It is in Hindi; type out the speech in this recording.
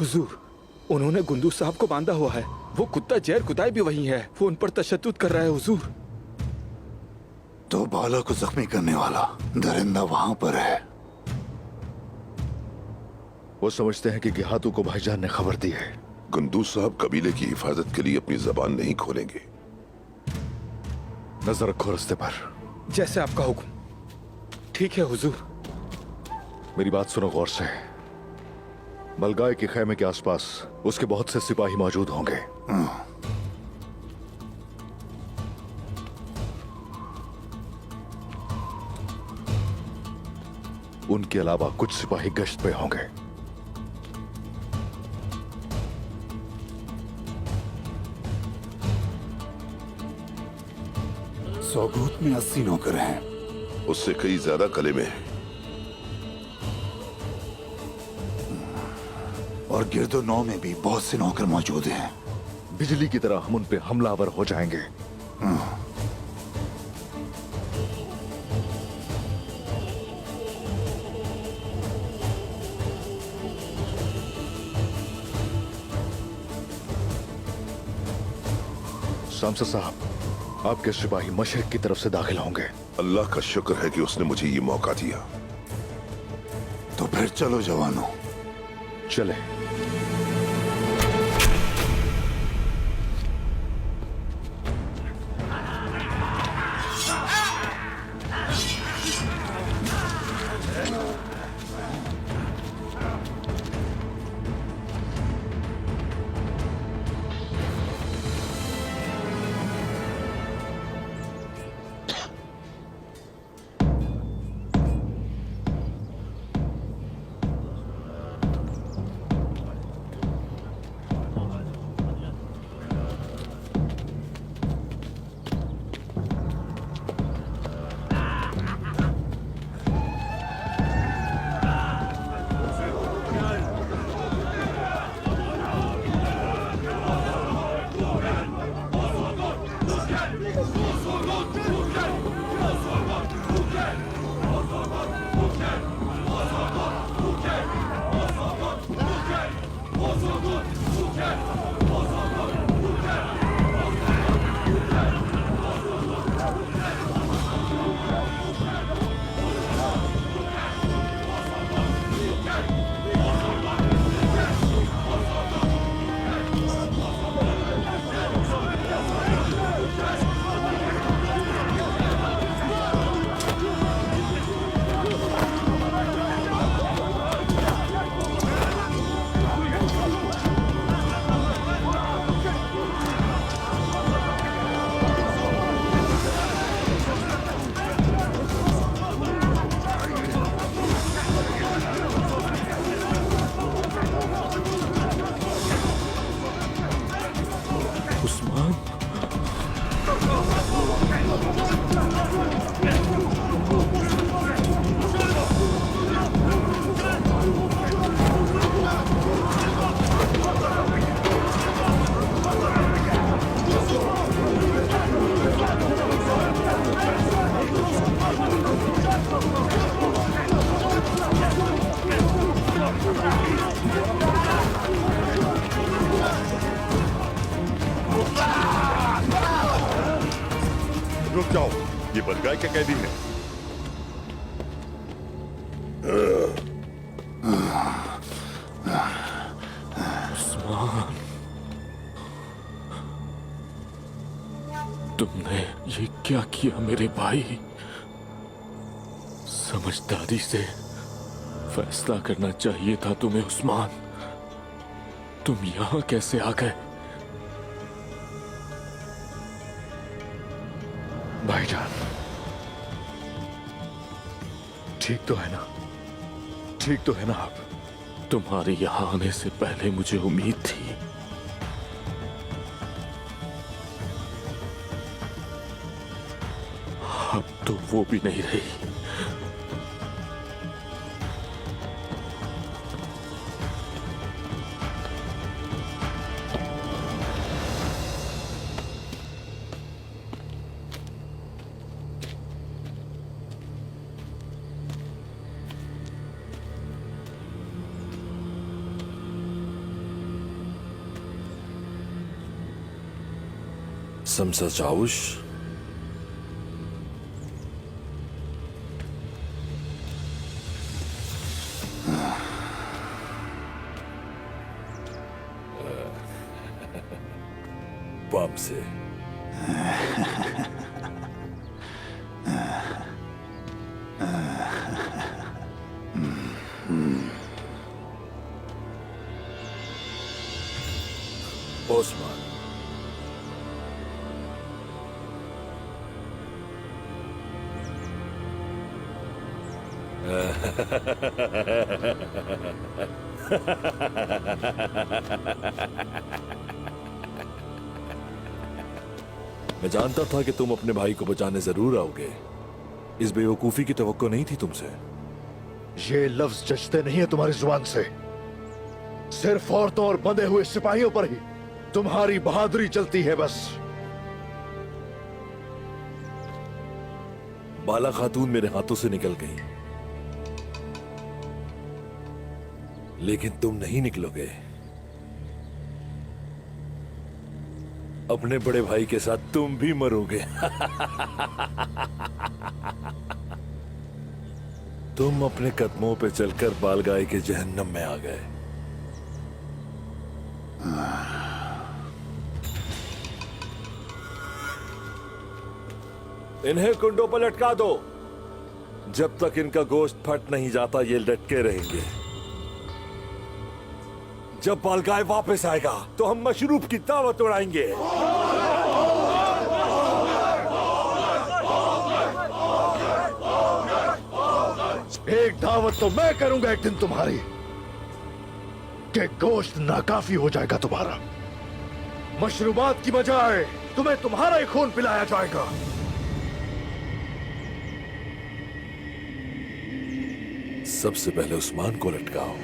हुजूर, उन्होंने गुंदू साहब को बांधा हुआ है। वो कुत्ता जैर कुदाई भी वही है। वो उन पर तशद्दुद कर रहा है हुजूर। तो बाला को जख्मी करने वाला दरिंदा वहां पर है। वो समझते हैं कि गिहातू को भाईजान ने खबर दी है। गुंदू साहब कबीले की हिफाजत के लिए अपनी जबान नहीं खोलेंगे। नजर रखो रास्ते पर। जैसे आपका हुक्म। ठीक है हुजूर। मेरी बात सुनो गौर से। मलगाय के खैमे के आसपास उसके बहुत से सिपाही मौजूद होंगे। उनके अलावा कुछ सिपाही गश्त पे होंगे। सौगूत में 80 नौकर हैं। उससे कई ज्यादा कले में है। और गिरदो नौ में भी बहुत से नौकर मौजूद हैं। बिजली की तरह हम उन पे हमलावर हो जाएंगे। शामसा साहब, आपके सिपाही मशरिक की तरफ से दाखिल होंगे। अल्लाह का शुक्र है कि उसने मुझे ये मौका दिया। तो फिर चलो जवानों, चले। रुक जाओ, ये बदगाह के कैदी है। उस्मान, तुमने ये क्या किया मेरे भाई? समझदारी से फैसला करना चाहिए था तुम्हें उस्मान। तुम यहां कैसे आ गए? भाईजान, ठीक तो है ना? ठीक तो है ना आप? तुम्हारे यहां आने से पहले मुझे उम्मीद थी। अब तो वो भी नहीं रही। समसा चाउश, पाप से ओस्मान, मैं जानता था कि तुम अपने भाई को बचाने जरूर आओगे। इस बेवकूफी की तवक्को नहीं थी तुमसे। ये लफ्ज जचते नहीं है तुम्हारी जुबान से। सिर्फ औरतों और बंधे हुए सिपाहियों पर ही तुम्हारी बहादुरी चलती है बस। बाला खातून मेरे हाथों से निकल गई, लेकिन तुम नहीं निकलोगे। अपने बड़े भाई के साथ तुम भी मरोगे। तुम अपने कदमों पे चलकर बालगाय के जहन्नम में आ गए। इन्हें कुंडों पर लटका दो। जब तक इनका गोश्त फट नहीं जाता ये लटके रहेंगे। जब बालगाय वापस आएगा तो हम मशरूब की दावत उड़ाएंगे। एक दावत तो मैं करूंगा एक दिन तुम्हारी, कि गोश्त नाकाफी हो जाएगा तुम्हारा। मशरूबात की बजाय तुम्हें तुम्हारा ही खून पिलाया जाएगा। सबसे पहले उस्मान को लटकाओ।